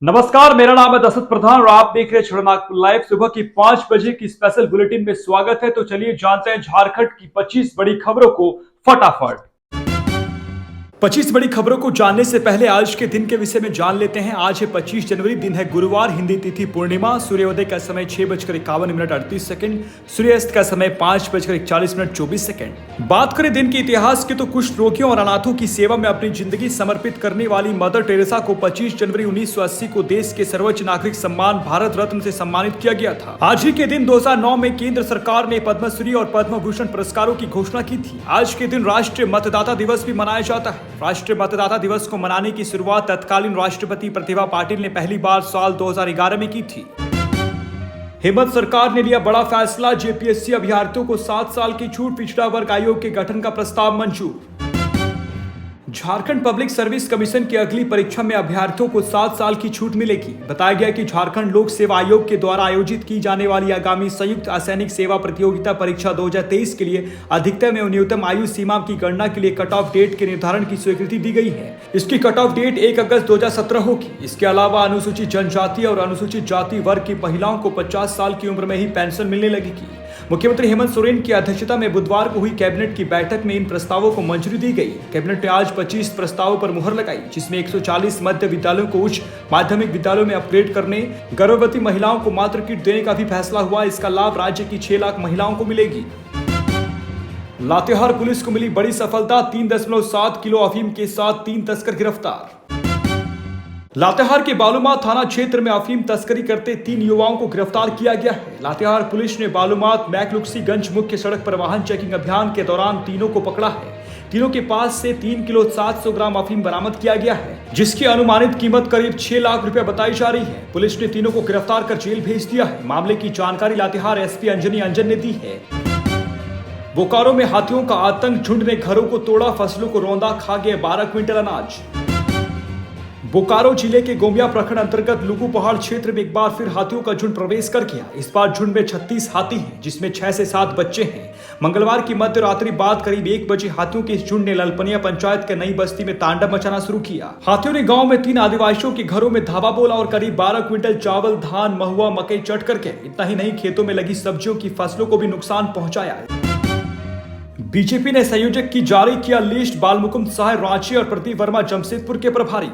नमस्कार, मेरा नाम है दशरथ प्रधान और आप देख रहे हैं नागपुर लाइव। सुबह की 5 बजे की स्पेशल बुलेटिन में स्वागत है। तो चलिए जानते हैं झारखंड की 25 बड़ी खबरों को फटाफट। 25 बड़ी खबरों को जानने से पहले आज के दिन के विषय में जान लेते हैं। आज है 25 जनवरी, दिन है गुरुवार, हिंदी तिथि पूर्णिमा। सूर्योदय का समय 6:51 सूर्यास्त का समय 5:41 बात करें दिन के इतिहास की तो कुष्ठ रोगियों और अनाथों की सेवा में अपनी जिंदगी समर्पित करने वाली मदर टेरेसा को 25 जनवरी 1980 को देश के सर्वोच्च नागरिक सम्मान भारत रत्न से सम्मानित किया गया था। आज ही के दिन 2009 में केंद्र सरकार ने पद्मश्री और पद्म भूषण पुरस्कारों की घोषणा की थी। आज के दिन राष्ट्रीय मतदाता दिवस भी मनाया जाता है। राष्ट्रीय मतदाता दिवस को मनाने की शुरुआत तत्कालीन राष्ट्रपति प्रतिभा पाटिल ने पहली बार साल 2011 में की थी। हेमंत सरकार ने लिया बड़ा फैसला, जेपीएससी अभ्यर्थियों को 7 साल की छूट, पिछड़ा वर्ग आयोग के गठन का प्रस्ताव मंजूर। झारखंड पब्लिक सर्विस कमीशन की अगली परीक्षा में अभ्यर्थियों को 7 साल की छूट मिलेगी। बताया गया कि झारखंड लोक सेवा आयोग के द्वारा आयोजित की जाने वाली आगामी संयुक्त असैनिक सेवा प्रतियोगिता परीक्षा 2023 के लिए अधिकतम एवं न्यूनतम आयु सीमा की गणना के लिए कट ऑफ डेट के निर्धारण की स्वीकृति दी गई है। इसकी कट ऑफ डेट 1 अगस्त 2017 होगी। इसके अलावा अनुसूचित जनजाति और अनुसूचित जाति वर्ग की महिलाओं को 50 साल की उम्र में ही पेंशन मिलने लगेगी। मुख्यमंत्री हेमंत सोरेन की अध्यक्षता में बुधवार को हुई कैबिनेट की बैठक में इन प्रस्तावों को मंजूरी दी गई। कैबिनेट ने आज 25 प्रस्तावों पर मुहर लगाई, जिसमें 140 मध्य विद्यालयों को उच्च माध्यमिक विद्यालयों में अपग्रेड करने, गर्भवती महिलाओं को मातृ किट देने का भी फैसला हुआ। इसका लाभ राज्य की 6 लाख महिलाओं को मिलेगी। लातेहार पुलिस को मिली बड़ी सफलता, 3.7 किलो अफीम के साथ 3 तस्कर गिरफ्तार। लातेहार के बालूमाथ थाना क्षेत्र में अफीम तस्करी करते 3 युवाओं को गिरफ्तार किया गया है। लातेहार पुलिस ने बालूमाथ मैकलुक्सीगंज मुख्य सड़क पर वाहन चेकिंग अभियान के दौरान तीनों को पकड़ा है। तीनों के पास से 3 किलो 700 ग्राम अफीम बरामद किया गया है, जिसकी अनुमानित कीमत करीब 6 लाख रुपए बताई जा रही है। पुलिस ने तीनों को गिरफ्तार कर जेल भेज दिया है। मामले की जानकारी लातेहार एसपी अंजनी अंजन ने दी है। बोकारो में हाथियों का आतंक, झुंड ने घरों को तोड़ा, फसलों को रौंदा, खा गए 12 क्विंटल अनाज। बोकारो जिले के गोमिया प्रखंड अंतर्गत लुगु पहाड़ क्षेत्र में एक बार फिर हाथियों का झुंड प्रवेश कर गया। इस बार झुंड में 36 हाथी हैं, जिसमें 6 से 7 बच्चे हैं। मंगलवार की मध्य रात्रि बाद करीब 1 बजे हाथियों के इस झुंड ने ललपनिया पंचायत के नई बस्ती में तांडव मचाना शुरू किया। हाथियों ने गांव में 3 आदिवासियों के घरों में धावा बोला और करीब 12 क्विंटल चावल, धान, महुआ, मकई चट करके। इतना ही नहीं, खेतों में लगी सब्जियों की फसलों को भी नुकसान पहुंचाया। बीजेपी ने संयोजक की जारी किया लिस्ट, बालमुकुंद सहाय रांची और प्रदीप वर्मा जमशेदपुर के प्रभारी।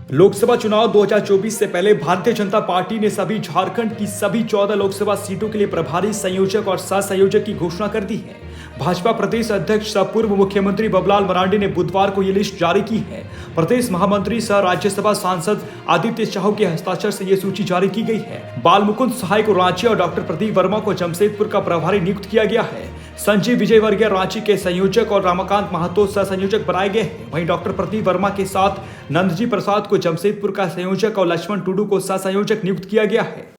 लोकसभा चुनाव 2024 से पहले भारतीय जनता पार्टी ने सभी झारखंड की सभी 14 लोकसभा सीटों के लिए प्रभारी, संयोजक और सह संयोजक की घोषणा कर दी है। भाजपा प्रदेश अध्यक्ष सह पूर्व मुख्यमंत्री बबलाल मरांडी ने बुधवार को यह लिस्ट जारी की है। प्रदेश महामंत्री सह राज्यसभा सांसद आदित्य साहू के हस्ताक्षर से यह सूची जारी की गई है। बालमुकुंद सहाय को रांची और डॉक्टर प्रदीप वर्मा को जमशेदपुर का प्रभारी नियुक्त किया गया है। संजीव विजयवर्गीय रांची के संयोजक और रामाकांत महतो सह संयोजक बनाए गए हैं। वहीं डॉक्टर प्रदीप वर्मा के साथ नंदजी प्रसाद को जमशेदपुर का संयोजक और लक्ष्मण टुडू को सह संयोजक नियुक्त किया गया है।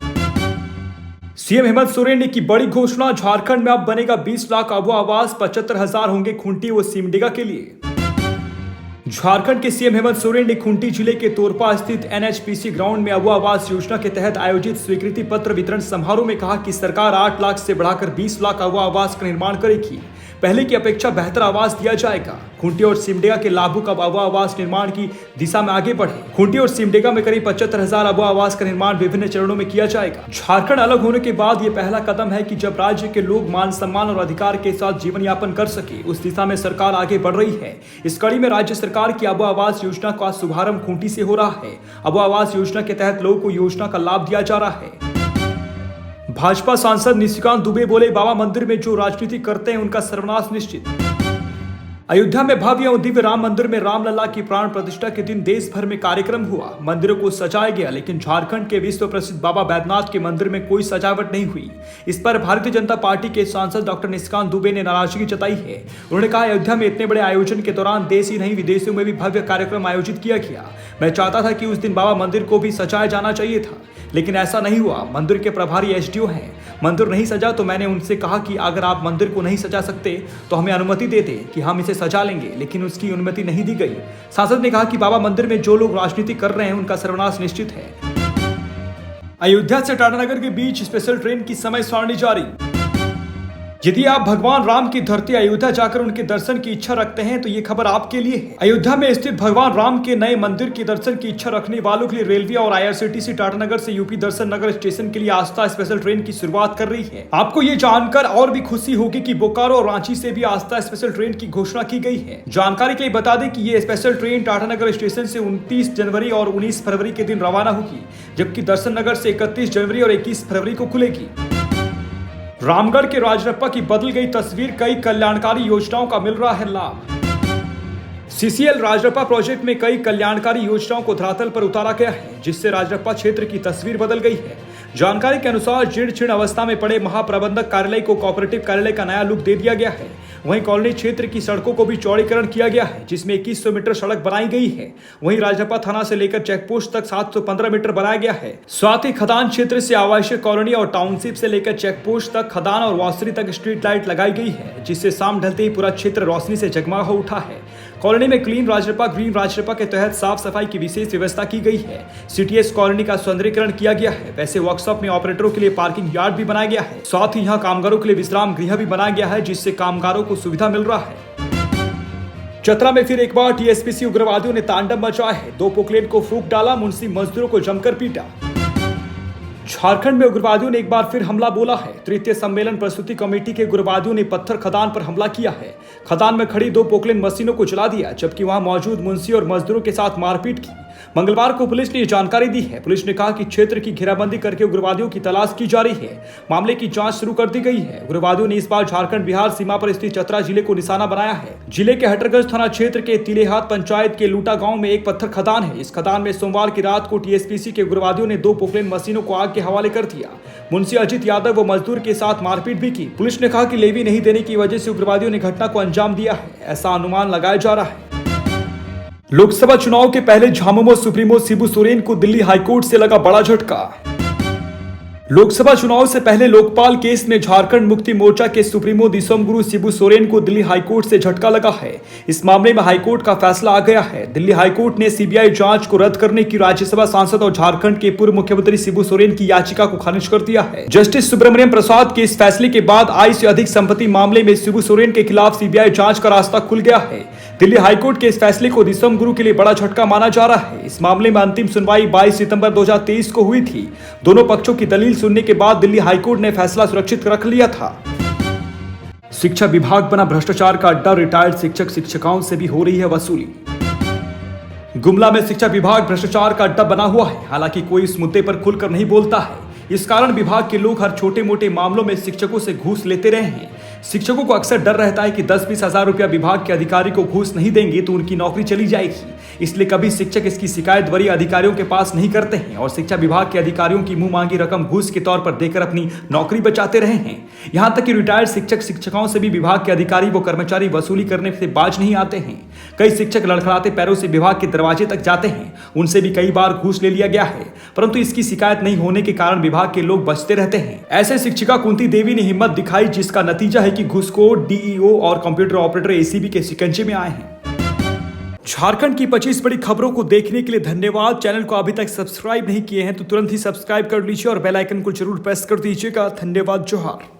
सीएम हेमंत सोरेन ने की बड़ी घोषणा, झारखंड में अब बनेगा 20 लाख अबुआ आवास, 75,000 होंगे खूंटी व सिमडेगा के लिए। झारखंड के सीएम हेमंत सोरेन ने खूंटी जिले के तोरपा स्थित एनएचपीसी ग्राउंड में अबुआ आवास योजना के तहत आयोजित स्वीकृति पत्र वितरण समारोह में कहा कि सरकार 8 लाख से बढ़ाकर 20 लाख अबुआ आवास का निर्माण करेगी। पहले की अपेक्षा बेहतर आवास दिया जाएगा। खूंटी और सिमडेगा के लाभुक अब अबुआ आवास निर्माण की दिशा में आगे बढ़े। खूंटी और सिमडेगा में करीब 75,000 अबुआ आवास का निर्माण विभिन्न चरणों में किया जाएगा। झारखंड अलग होने के बाद ये पहला कदम है कि जब राज्य के लोग मान सम्मान और अधिकार के साथ जीवन यापन कर सके, उस दिशा में सरकार आगे बढ़ रही है। इस कड़ी में राज्य सरकार की अबुआ आवास योजना का शुभारंभ खूंटी से हो रहा है। अबुआ आवास योजना के तहत लोगों को योजना का लाभ दिया जा रहा है। भाजपा सांसद निशिकांत दुबे बोले, बाबा मंदिर में जो राजनीति करते हैं उनका सर्वनाश निश्चित। अयोध्या में भव्य एवं दिव्य राम मंदिर में रामलला की प्राण प्रतिष्ठा के दिन देश भर में कार्यक्रम हुआ। मंदिरों को सजाया गया, लेकिन झारखंड के विश्व प्रसिद्ध बाबा बैद्यनाथ के मंदिर में कोई सजावट नहीं हुई। इस पर भारतीय जनता पार्टी के सांसद डॉक्टर निशिकांत दुबे ने नाराजगी जताई है। उन्होंने कहा, अयोध्या में इतने बड़े आयोजन के दौरान देश ही नहीं विदेशों में भी भव्य कार्यक्रम आयोजित किया गया। मैं चाहता था कि उस दिन बाबा मंदिर को भी सजाया जाना चाहिए था, लेकिन ऐसा नहीं हुआ। मंदिर के प्रभारी एसडीओ हैं, मंदिर नहीं सजा तो मैंने उनसे कहा कि अगर आप मंदिर को नहीं सजा सकते तो हमें अनुमति देते कि हम इसे सजा लेंगे, लेकिन उसकी अनुमति नहीं दी गई। सांसद ने कहा कि बाबा मंदिर में जो लोग राजनीति कर रहे हैं उनका सर्वनाश निश्चित है। अयोध्या से टाटानगर के बीच स्पेशल ट्रेन की समय सारणी जारी। यदि आप भगवान राम की धरती अयोध्या जाकर उनके दर्शन की इच्छा रखते हैं तो ये खबर आपके लिए है। अयोध्या में स्थित भगवान राम के नए मंदिर के दर्शन की इच्छा रखने वालों के लिए रेलवे और IRCTC टाटानगर से यूपी दर्शन नगर स्टेशन के लिए आस्था स्पेशल ट्रेन की शुरुआत कर रही है। आपको ये जानकर और भी खुशी होगी कि बोकारो और रांची से भी आस्था स्पेशल ट्रेन की घोषणा की गई है। जानकारी के लिए बता दें कि ये स्पेशल ट्रेन टाटानगर स्टेशन से 29 जनवरी और 19 फरवरी के दिन रवाना होगी, जबकि दर्शन नगर से 31 जनवरी और 21 फरवरी को खुलेगी। रामगढ़ के राजरप्पा की बदल गई तस्वीर, कई कल्याणकारी योजनाओं का मिल रहा है लाभ। CCL राजरप्पा प्रोजेक्ट में कई कल्याणकारी योजनाओं को धरातल पर उतारा गया है, जिससे राजरप्पा क्षेत्र की तस्वीर बदल गई है। जानकारी के अनुसार जीर्ण शीर्ण अवस्था में पड़े महाप्रबंधक कार्यालय को कोऑपरेटिव कार्यालय का नया लुक दे दिया गया है। वहीं कॉलोनी क्षेत्र की सड़कों को भी चौड़ीकरण किया गया है, जिसमें 2100 मीटर सड़क बनाई गई है। वहीं राजरप्पा थाना से लेकर चेकपोस्ट तक 715 मीटर बनाया गया है। साथ ही खदान क्षेत्र से आवासीय कॉलोनी और टाउनशिप से लेकर चेकपोस्ट तक खदान और वासरी तक स्ट्रीट लाइट लगाई गई है, जिससे शाम ढलते ही पूरा क्षेत्र रोशनी से जगमगा हो उठा है। कॉलोनी में क्लीन राजरप्पा ग्रीन राजरप्पा के तहत साफ सफाई की विशेष व्यवस्था की गई है। CTS कॉलोनी का सौंदर्यीकरण किया गया है। वैसे वर्कशॉप में ऑपरेटरों के लिए पार्किंग यार्ड भी बनाया गया है। साथ ही यहाँ कामगारों के लिए विश्राम गृह भी बनाया गया है, जिससे कामगारों को सुविधा मिल रहा है। चतरा में फिर एक बार TSPC उग्रवादियों ने तांडव मचाया है। 2 पोकलेन को फूंक डाला, मुंशी मजदूरों को जमकर पीटा। झारखंड में उग्रवादियों ने एक बार फिर हमला बोला है। तृतीय सम्मेलन प्रस्तुति कमेटी के उग्रवादियों ने पत्थर खदान पर हमला किया है। खदान में खड़ी 2 पोकलेन मशीनों को जला दिया, जबकि वहां मौजूद मुंशी और मजदूरों के साथ मारपीट की। मंगलवार को पुलिस ने यह जानकारी दी है। पुलिस ने कहा कि क्षेत्र की घेराबंदी करके उग्रवादियों की तलाश की जा रही है। मामले की जांच शुरू कर दी गई है। उग्रवादियों ने इस बार झारखंड बिहार सीमा पर स्थित चतरा जिले को निशाना बनाया है। जिले के हटरगंज थाना क्षेत्र के तिलेहात पंचायत के लूटा गांव में एक पत्थर खदान है। इस खदान में सोमवार की रात को TSPC के उग्रवादियों ने 2 पोकलेन मशीनों को आग के हवाले कर दिया। मुंशी अजित यादव व मजदूर के साथ मारपीट भी की। पुलिस ने कहा कि लेवी नहीं देने की वजह से उग्रवादियों ने घटना को अंजाम दिया है, ऐसा अनुमान लगाया जा रहा है। लोकसभा चुनाव के पहले झामुमो सुप्रीमो शिबू सोरेन को दिल्ली हाईकोर्ट से लगा बड़ा झटका। लोकसभा चुनाव से पहले लोकपाल केस में झारखंड मुक्ति मोर्चा के सुप्रीमो दिसोमगुरु शिबू सोरेन को दिल्ली हाईकोर्ट से झटका लगा है। इस मामले में हाईकोर्ट का फैसला आ गया है। दिल्ली हाईकोर्ट ने CBI जांच को रद्द करने की राज्यसभा सांसद और झारखंड के पूर्व मुख्यमंत्री शिबू सोरेन की याचिका को खारिज कर दिया है। जस्टिस सुब्रमण्यम प्रसाद के इस फैसले के बाद आय से अधिक संपत्ति मामले में शिबू सोरेन के खिलाफ CBI जांच का रास्ता खुल गया है। दिल्ली हाईकोर्ट के इस फैसले को दिसोमगुरु के लिए बड़ा झटका माना जा रहा है। इस मामले में अंतिम सुनवाई 22 सितंबर 2023 को हुई थी। दोनों पक्षों की दलील सुनने के बाद दिल्ली हाईकोर्ट ने फैसला सुरक्षित रख लिया था। शिक्षा विभाग बना भ्रष्टाचार का अड्डा, रिटायर्ड शिक्षक शिक्षिकाओं से भी हो रही है वसूली। गुमला में शिक्षा विभाग भ्रष्टाचार का अड्डा बना हुआ है। हालांकि कोई इस मुद्दे पर खुलकर नहीं बोलता है। इस कारण विभाग के लोग हर छोटे मोटे मामलों में शिक्षकों से घूस लेते रहे हैं। शिक्षकों को अक्सर डर रहता है कि 10-20 हजार रुपया विभाग के अधिकारी को घूस नहीं देंगे तो उनकी नौकरी चली जाएगी। इसलिए कभी शिक्षक इसकी शिकायत वरीय अधिकारियों के पास नहीं करते हैं और शिक्षा विभाग के अधिकारियों की मुंह मांगी रकम घूस के तौर पर देकर अपनी नौकरी बचाते रहे हैं। यहाँ तक कि रिटायर्ड शिक्षक शिक्षिकाओं से भी विभाग के अधिकारी व कर्मचारी वसूली करने से बाज नहीं आते हैं। कई शिक्षक लड़खड़ाते पैरों से विभाग के दरवाजे तक जाते हैं। उनसे भी कई बार घूस ले लिया गया है, परंतु इसकी शिकायत नहीं होने के कारण विभाग के लोग बचते रहते हैं। ऐसे शिक्षिका कुंती देवी ने हिम्मत दिखाई, जिसका नतीजा है कि घूसखोर DEO और कंप्यूटर ऑपरेटर ACB के शिकंजे में आए हैं। झारखंड की 25 बड़ी खबरों को देखने के लिए धन्यवाद। चैनल को अभी तक सब्सक्राइब नहीं किए हैं तो तुरंत ही सब्सक्राइब कर लीजिए और बेल आइकन को जरूर प्रेस कर दीजिएगा। धन्यवाद। जोहार।